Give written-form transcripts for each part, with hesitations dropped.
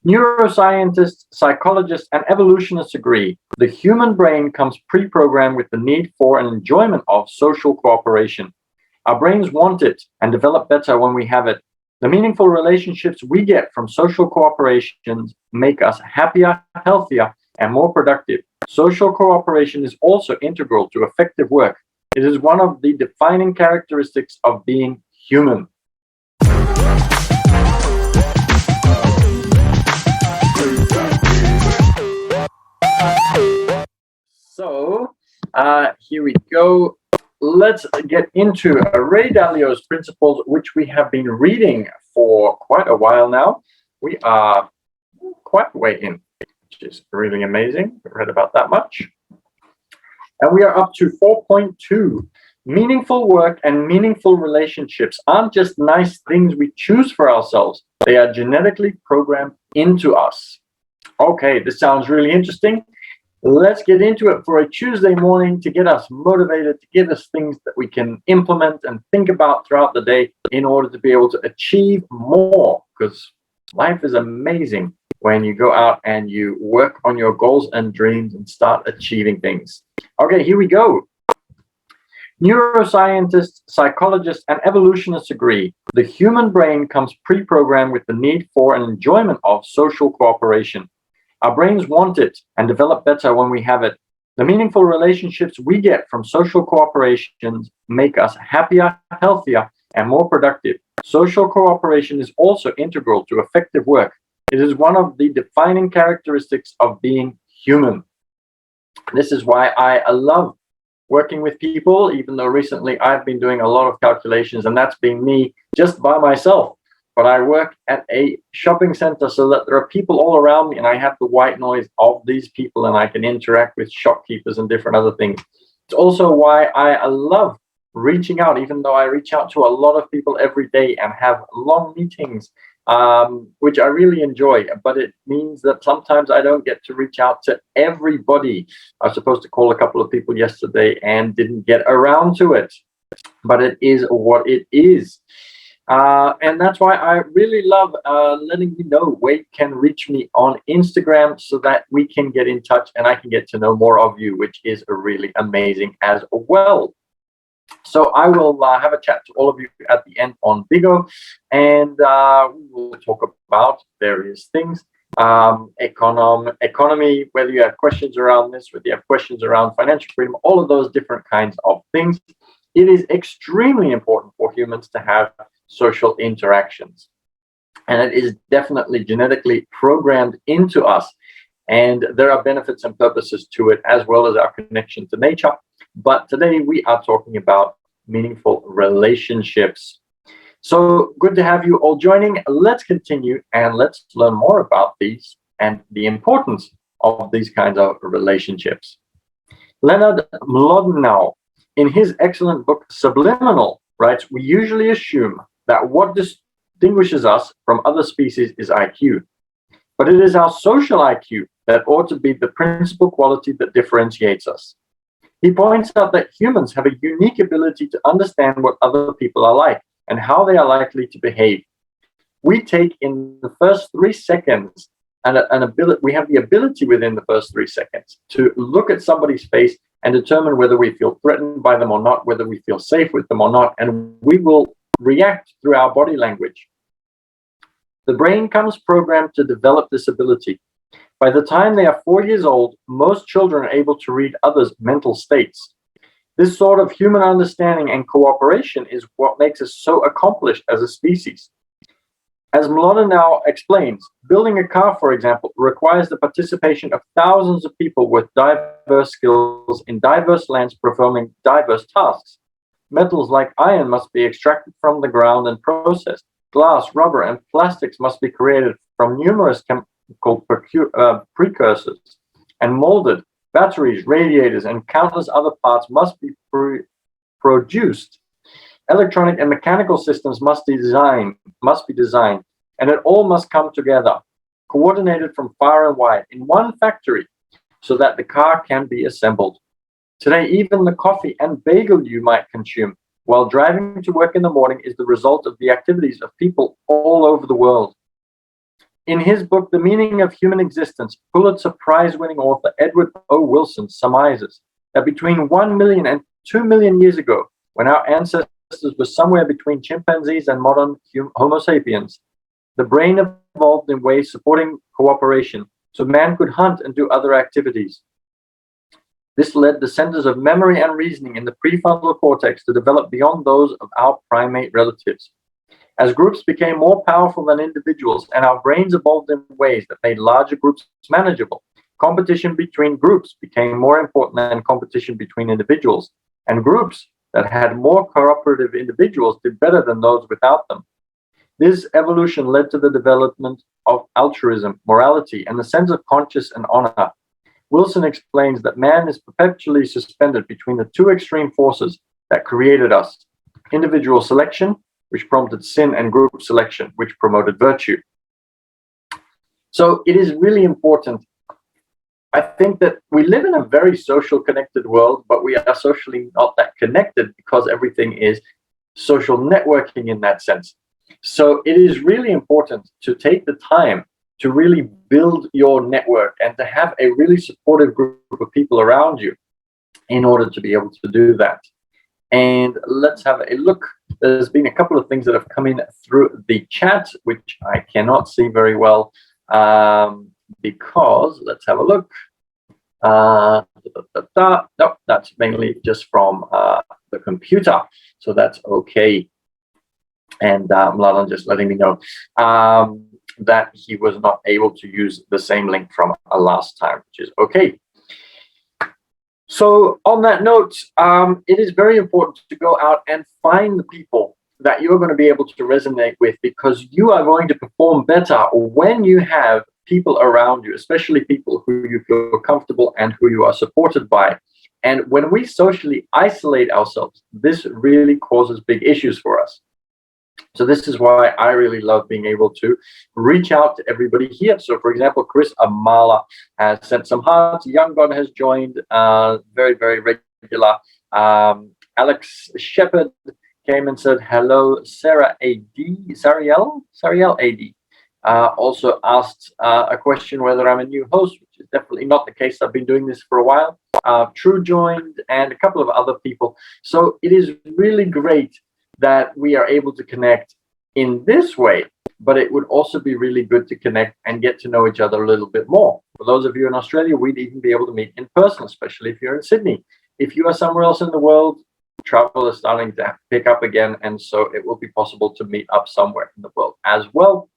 Neuroscientists, psychologists, and evolutionists agree the human brain comes pre-programmed with the need for and enjoyment of social cooperation. Our brains want it and develop better when we have it. The meaningful relationships we get from social cooperations make us happier, healthier, and more productive. Social cooperation is also integral to effective work. It is one of the defining characteristics of being human. So, here we go. Let's get into Ray Dalio's principles, which we have been reading for quite a while now. We are quite way in, which is really amazing. We read about that much. And we are up to 4.2. Meaningful work and meaningful relationships aren't just nice things we choose for ourselves. They are genetically programmed into us. Okay, this sounds really interesting. Let's get into it for a Tuesday morning to get us motivated, to give us things that we can implement and think about throughout the day in order to be able to achieve more, because life is amazing when you go out and you work on your goals and dreams and start achieving things. Okay, here we go. Neuroscientists, psychologists, and evolutionists agree the human brain comes pre-programmed with the need for and enjoyment of social cooperation. Our brains want it and develop better when we have it. The meaningful relationships we get from social cooperations make us happier, healthier, and more productive. Social cooperation is also integral to effective work. It is one of the defining characteristics of being human. This is why I love working with people, even though recently I've been doing a lot of calculations, and that's been me just by myself. But I work at a shopping center so that there are people all around me, and I have the white noise of these people, and I can interact with shopkeepers and different other things. It's also why I love reaching out, even though I reach out to a lot of people every day and have long meetings, which I really enjoy. But it means that sometimes I don't get to reach out to everybody. I was supposed to call a couple of people yesterday and didn't get around to it. But it is what it is. And that's why I really love letting you know where you can reach me on Instagram so that we can get in touch and I can get to know more of you, which is really amazing as well. So I will have a chat to all of you at the end on Bigo, and we will talk about various things. Economy, whether you have questions around this, whether you have questions around financial freedom, all of those different kinds of things. It is extremely important for humans to have social interactions, and it is definitely genetically programmed into us, and there are benefits and purposes to it, as well as our connection to nature. But today we are talking about meaningful relationships. So good to have you all joining. Let's continue and let's learn more about these and the importance of these kinds of relationships. Leonard Loden, in his excellent book Subliminal, writes, we usually assume that what distinguishes us from other species is IQ, but it is our social IQ that ought to be the principal quality that differentiates us. He points out that humans have a unique ability to understand what other people are like and how they are likely to behave. We take in the first 3 seconds we have the ability within the first 3 seconds to look at somebody's face and determine whether we feel threatened by them or not, whether we feel safe with them or not, and we will react through our body language. The brain comes programmed to develop this ability. By the time they are 4 years old, most children are able to read others' mental states. This sort of human understanding and cooperation is what makes us so accomplished as a species. As Melno now explains, building a car, for example, requires the participation of thousands of people with diverse skills in diverse lands performing diverse tasks. Metals like iron must be extracted from the ground and processed. Glass, rubber, and plastics must be created from numerous chemical precursors and molded. Batteries, radiators, and countless other parts must be produced. Electronic and mechanical systems must be designed, and it all must come together, coordinated from far and wide in one factory, so that the car can be assembled. Today, even the coffee and bagel you might consume while driving to work in the morning is the result of the activities of people all over the world. In his book, The Meaning of Human Existence, Pulitzer Prize-winning author Edward O. Wilson surmises that between 1 million and 2 million years ago, when our ancestors were somewhere between chimpanzees and modern Homo sapiens, the brain evolved in ways supporting cooperation, so man could hunt and do other activities. This led the centers of memory and reasoning in the prefrontal cortex to develop beyond those of our primate relatives. As groups became more powerful than individuals and our brains evolved in ways that made larger groups manageable, competition between groups became more important than competition between individuals, and groups that had more cooperative individuals did better than those without them. This evolution led to the development of altruism, morality, and the sense of conscience and honor. Wilson explains that man is perpetually suspended between the two extreme forces that created us: individual selection, which prompted sin, and group selection, which promoted virtue. So it is really important. I think that we live in a very social connected world, but we are socially not that connected because everything is social networking in that sense. So it is really important to take the time to really build your network and to have a really supportive group of people around you in order to be able to do that. And let's have a look. There's been a couple of things that have come in through the chat, which I cannot see very well because, let's have a look. No, that's mainly just from the computer, so that's okay. And Mladen just letting me know that he was not able to use the same link from last time, which is okay. So on that note, it is very important to go out and find the people that you're going to be able to resonate with, because you are going to perform better when you have people around you, especially people who you feel comfortable and who you are supported by. And when we socially isolate ourselves, this really causes big issues for us. So this is why I really love being able to reach out to everybody here. So for example, Chris Amala has sent some hearts. Young God has joined, very, very regular. Alex Shepard came and said hello. Sarah A.D. Sariel A.D. Also asked a question whether I'm a new host, which is definitely not the case. I've been doing this for a while. True joined, and a couple of other people. So it is really great that we are able to connect in this way, but it would also be really good to connect and get to know each other a little bit more. For those of you in Australia, we'd even be able to meet in person, especially if you're in Sydney. If you are somewhere else in the world, travel is starting to pick up again, and so it will be possible to meet up somewhere in the world as well.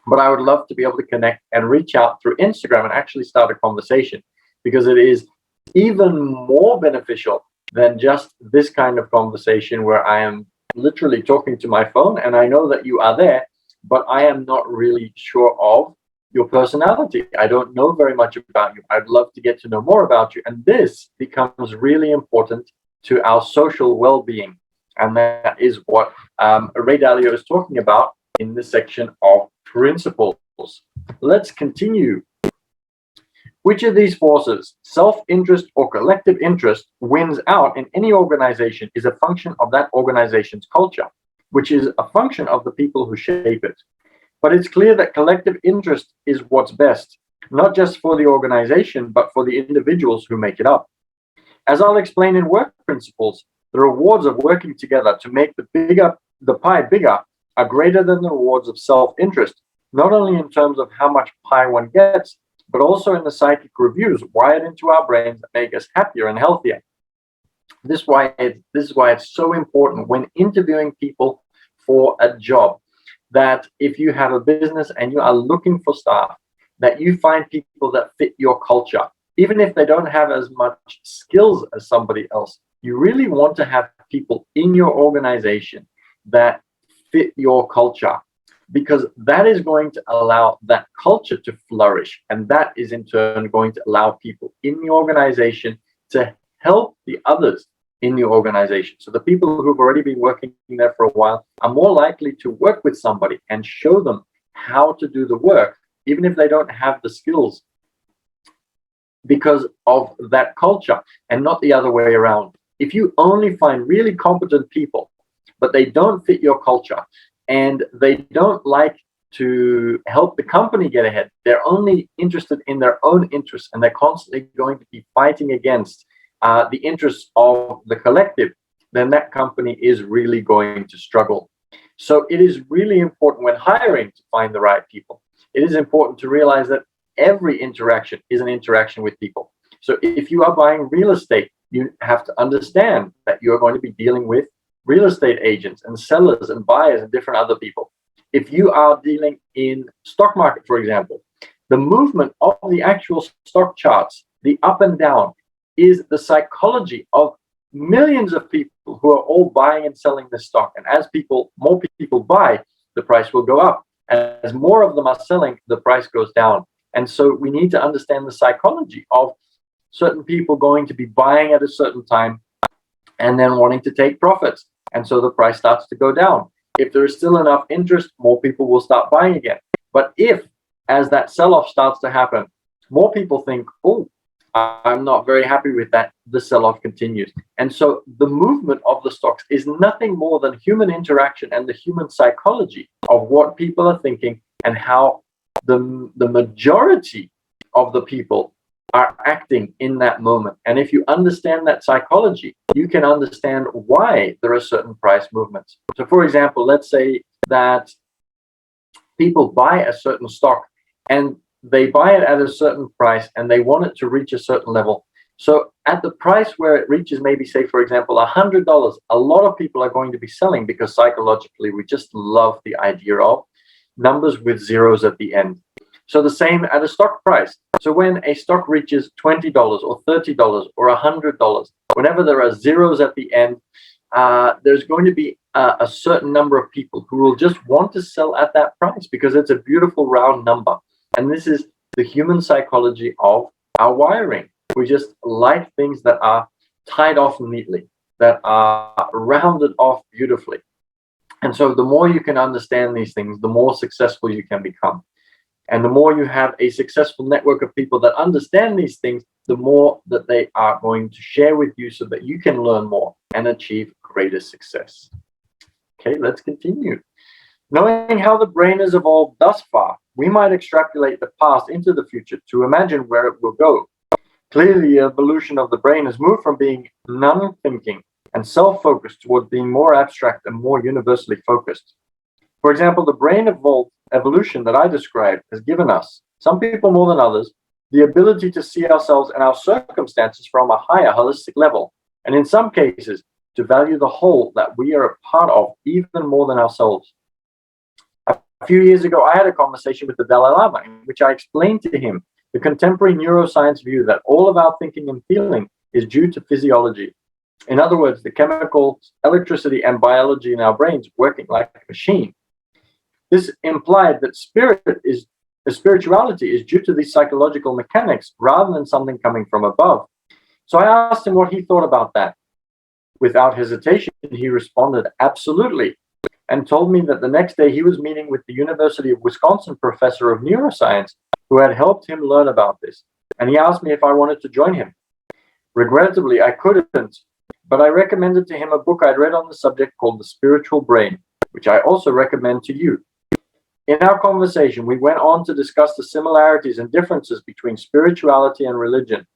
But I would love to be able to connect and reach out through Instagram and actually start a conversation, because it is even more beneficial than just this kind of conversation where I am literally talking to my phone and I know that you are there, but I am not really sure of your personality. I don't know very much about you. I'd love to get to know more about you. And this becomes really important to our social well-being. And that is what Ray Dalio is talking about in this section of principles. Let's continue. Which of these forces, self-interest or collective interest, wins out in any organization is a function of that organization's culture, which is a function of the people who shape it. But it's clear that collective interest is what's best, not just for the organization, but for the individuals who make it up. As I'll explain in work principles, the rewards of working together to make the pie bigger are greater than the rewards of self-interest, not only in terms of how much pie one gets, but also in the psychic reviews wired into our brains that make us happier and healthier. This is why it's so important when interviewing people for a job, that if you have a business and you are looking for staff, that you find people that fit your culture. Even if they don't have as much skills as somebody else, you really want to have people in your organization that fit your culture, because that is going to allow that culture to flourish. And that is in turn going to allow people in the organization to help the others in the organization. So the people who've already been working there for a while are more likely to work with somebody and show them how to do the work, even if they don't have the skills, because of that culture, and not the other way around. If you only find really competent people, but they don't fit your culture, and they don't like to help the company get ahead, they're only interested in their own interests, and they're constantly going to be fighting against the interests of the collective, then that company is really going to struggle. So it is really important when hiring to find the right people. It is important to realize that every interaction is an interaction with people. So if you are buying real estate, you have to understand that you're going to be dealing with real estate agents and sellers and buyers and different other people. If you are dealing in stock market, for example, the movement of the actual stock charts, the up and down, is the psychology of millions of people who are all buying and selling this stock. And as more people buy, the price will go up. As more of them are selling, the price goes down. And so we need to understand the psychology of certain people going to be buying at a certain time and then wanting to take profits. And so the price starts to go down. If there is still enough interest, more people will start buying again. But if, as that sell-off starts to happen, more people think, oh, I'm not very happy with that, the sell-off continues. And so the movement of the stocks is nothing more than human interaction and the human psychology of what people are thinking and how the majority of the people are acting in that moment. And if you understand that psychology, you can understand why there are certain price movements. So for example, let's say that people buy a certain stock and they buy it at a certain price and they want it to reach a certain level. So at the price where it reaches, maybe say, for example, $100, a lot of people are going to be selling because psychologically, we just love the idea of numbers with zeros at the end. So the same at a stock price. So when a stock reaches $20 or $30 or $100, whenever there are zeros at the end, there's going to be a certain number of people who will just want to sell at that price because it's a beautiful round number. And this is the human psychology of our wiring. We just like things that are tied off neatly, that are rounded off beautifully. And so the more you can understand these things, the more successful you can become. And the more you have a successful network of people that understand these things, the more that they are going to share with you so that you can learn more and achieve greater success. Okay, let's continue. Knowing how the brain has evolved thus far, we might extrapolate the past into the future to imagine where it will go. Clearly, the evolution of the brain has moved from being non-thinking and self-focused toward being more abstract and more universally focused. For example, the brain evolution that I described has given us, some people more than others, the ability to see ourselves and our circumstances from a higher holistic level, and in some cases, to value the whole that we are a part of even more than ourselves. A few years ago, I had a conversation with the Dalai Lama in which I explained to him the contemporary neuroscience view that all of our thinking and feeling is due to physiology. In other words, the chemicals, electricity, and biology in our brains working like a machine. This implied that spirituality is due to these psychological mechanics rather than something coming from above. So I asked him what he thought about that. Without hesitation, he responded, absolutely, and told me that the next day he was meeting with the University of Wisconsin professor of neuroscience who had helped him learn about this. And he asked me if I wanted to join him. Regrettably, I couldn't, but I recommended to him a book I'd read on the subject called The Spiritual Brain, which I also recommend to you. In our conversation, we went on to discuss the similarities and differences between spirituality and religion.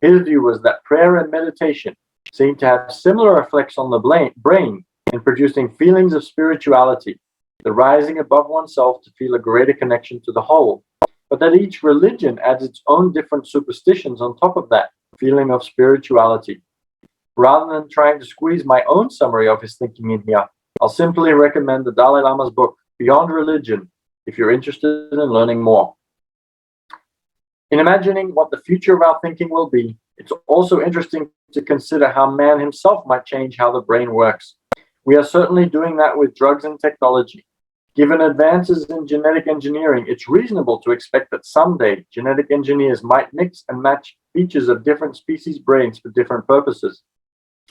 His view was that prayer and meditation seem to have similar effects on the brain in producing feelings of spirituality, the rising above oneself to feel a greater connection to the whole, but that each religion adds its own different superstitions on top of that feeling of spirituality. Rather than trying to squeeze my own summary of his thinking in here, I'll simply recommend the Dalai Lama's book, Beyond Religion, if you're interested in learning more. In imagining what the future of our thinking will be, it's also interesting to consider how man himself might change how the brain works. We are certainly doing that with drugs and technology. Given advances in genetic engineering, it's reasonable to expect that someday genetic engineers might mix and match features of different species' brains for different purposes.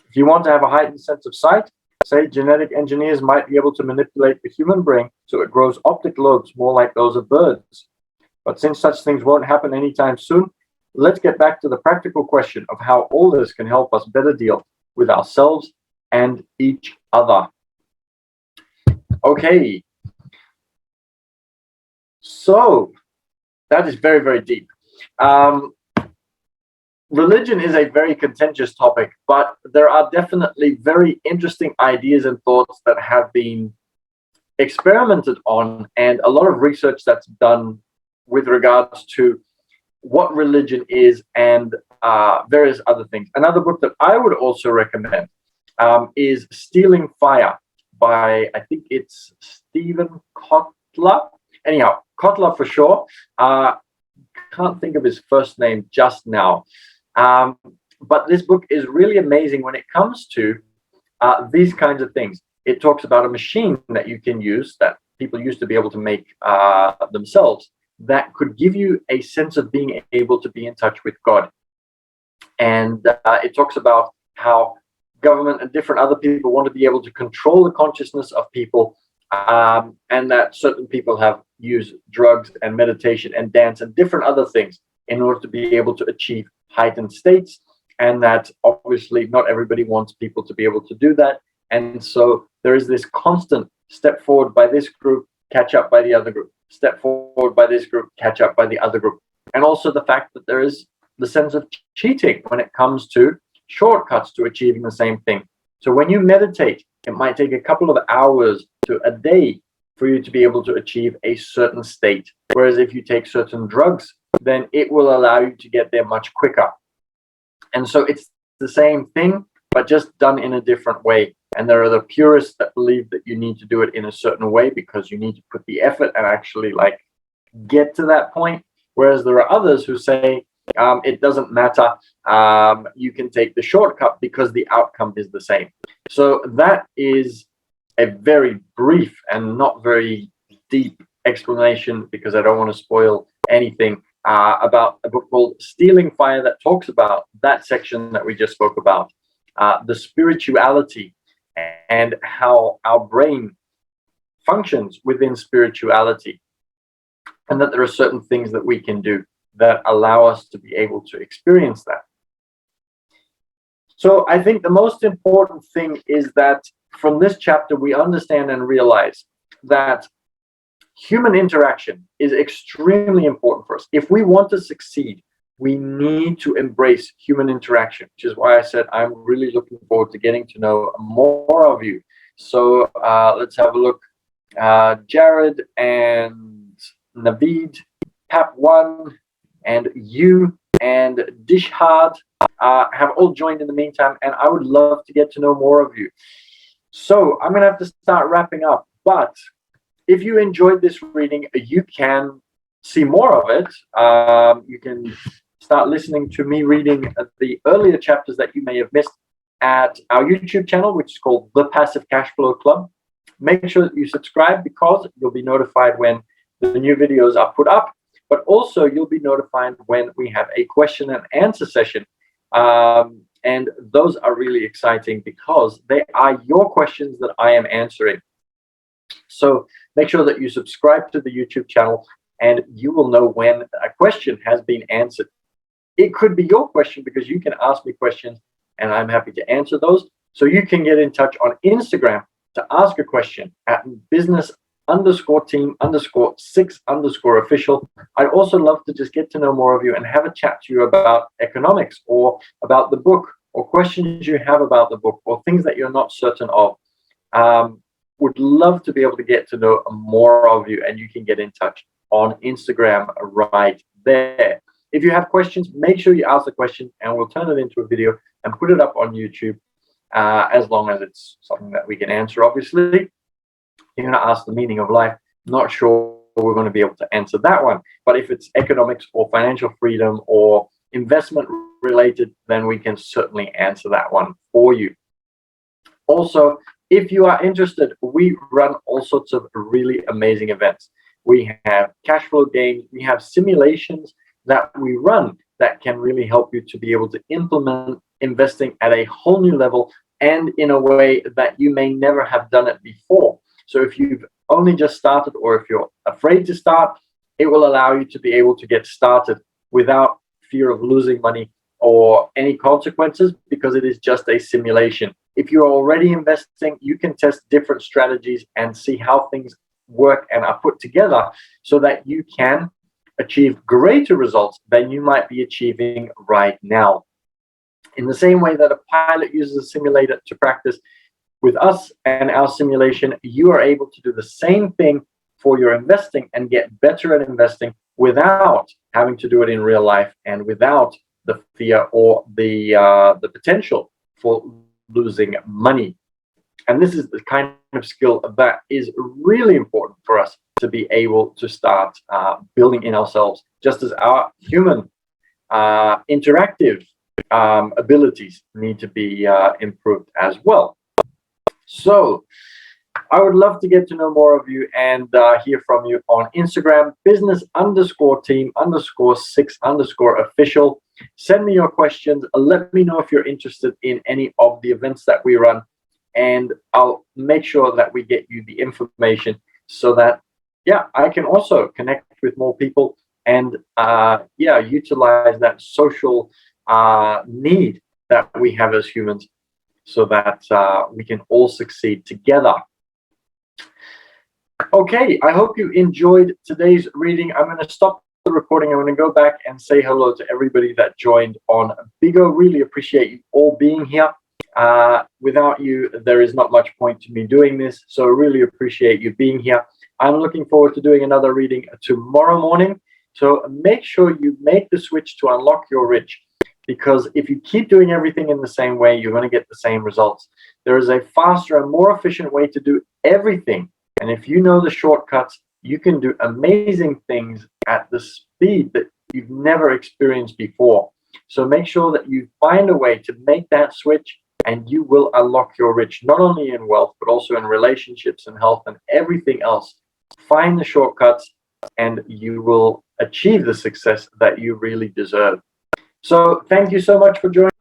If you want to have a heightened sense of sight, say genetic engineers might be able to manipulate the human brain so it grows optic lobes more like those of birds. But since such things won't happen anytime soon, let's get back to the practical question of how all this can help us better deal with ourselves and each other. Okay. So that is very, very deep. Religion is a very contentious topic, but there are definitely very interesting ideas and thoughts that have been experimented on, and a lot of research that's done with regards to what religion is and various other things. Another book that I would also recommend is Stealing Fire by, I think it's Stephen Kotler. Anyhow, Kotler for sure. Can't think of his first name just now. But this book is really amazing when it comes to these kinds of things. It talks about a machine that you can use, that people used to be able to make themselves, that could give you a sense of being able to be in touch with God. And it talks about how government and different other people want to be able to control the consciousness of people, and that certain people have used drugs and meditation and dance and different other things in order to be able to achieve heightened states, and that obviously not everybody wants people to be able to do that. And so there is this constant step forward by this group, catch up by the other group, step forward by this group, catch up by the other group. And also the fact that there is the sense of cheating when it comes to shortcuts to achieving the same thing. So when you meditate, it might take a couple of hours to a day for you to be able to achieve a certain state. Whereas if you take certain drugs, then it will allow you to get there much quicker. And so it's the same thing, but just done in a different way. And there are the purists that believe that you need to do it in a certain way because you need to put the effort and actually like get to that point. Whereas there are others who say it doesn't matter. You can take the shortcut because the outcome is the same. So that is a very brief and not very deep explanation, because I don't want to spoil anything, about a book called Stealing Fire that talks about that section that we just spoke about, the spirituality and how our brain functions within spirituality, and that there are certain things that we can do that allow us to be able to experience that. So I think the most important thing is that from this chapter, we understand and realize that human interaction is extremely important for us. If we want to succeed, we need to embrace human interaction, which is why I said I'm really looking forward to getting to know more of you. So let's have a look. Jared and Naveed, Pap1, and you and Dishhad have all joined in the meantime, and I would love to get to know more of you. So I'm going to have to start wrapping up, but if you enjoyed this reading, you can see more of it. You can start listening to me reading the earlier chapters that you may have missed at our YouTube channel, which is called The Passive Cashflow Club. Make sure that you subscribe, because you'll be notified when the new videos are put up, but also you'll be notified when we have a question and answer session. And those are really exciting because they are your questions that I am answering. So make sure that you subscribe to the YouTube channel, and you will know when a question has been answered. It could be your question, because you can ask me questions and I'm happy to answer those. So you can get in touch on Instagram to ask a question at business_team_6_official. I'd also love to just get to know more of you and have a chat to you about economics, or about the book, or questions you have about the book, or things that you're not certain of. Would love to be able to get to know more of you, and you can get in touch on Instagram right there. If you have questions, make sure you ask the question, and we'll turn it into a video and put it up on YouTube, as long as it's something that we can answer. Obviously, you're going to ask the meaning of life. Not sure we're going to be able to answer that one. But if it's economics or financial freedom or investment related, then we can certainly answer that one for you. Also, if you are interested, we run all sorts of really amazing events. We have cash flow games. We have simulations that we run that can really help you to be able to implement investing at a whole new level, and in a way that you may never have done it before. So if you've only just started, or if you're afraid to start, it will allow you to be able to get started without fear of losing money or any consequences, because it is just a simulation. If you're already investing, you can test different strategies and see how things work and are put together so that you can achieve greater results than you might be achieving right now. In the same way that a pilot uses a simulator to practice, with us and our simulation, you are able to do the same thing for your investing and get better at investing without having to do it in real life and without the fear or the potential for losing money. And this is the kind of skill that is really important for us to be able to start building in ourselves, just as our human interactive abilities need to be improved as well. So I would love to get to know more of you and hear from you on Instagram, business_team_6_official. Send me your questions. Let me know if you're interested in any of the events that we run, and I'll make sure that we get you the information so that, yeah, I can also connect with more people and, yeah, utilize that social need that we have as humans so that we can all succeed together. Okay, I hope you enjoyed today's reading. I'm going to stop the recording. I'm going to go back and say hello to everybody that joined on Bigo. Really appreciate you all being here. Without you, there is not much point to me doing this. So I really appreciate you being here. I'm looking forward to doing another reading tomorrow morning. So make sure you make the switch to unlock your rich, because if you keep doing everything in the same way, you're going to get the same results. There is a faster and more efficient way to do everything. And if you know the shortcuts, you can do amazing things at the speed that you've never experienced before. So make sure that you find a way to make that switch, and you will unlock your rich, not only in wealth, but also in relationships and health and everything else. Find the shortcuts and you will achieve the success that you really deserve. So thank you so much for joining.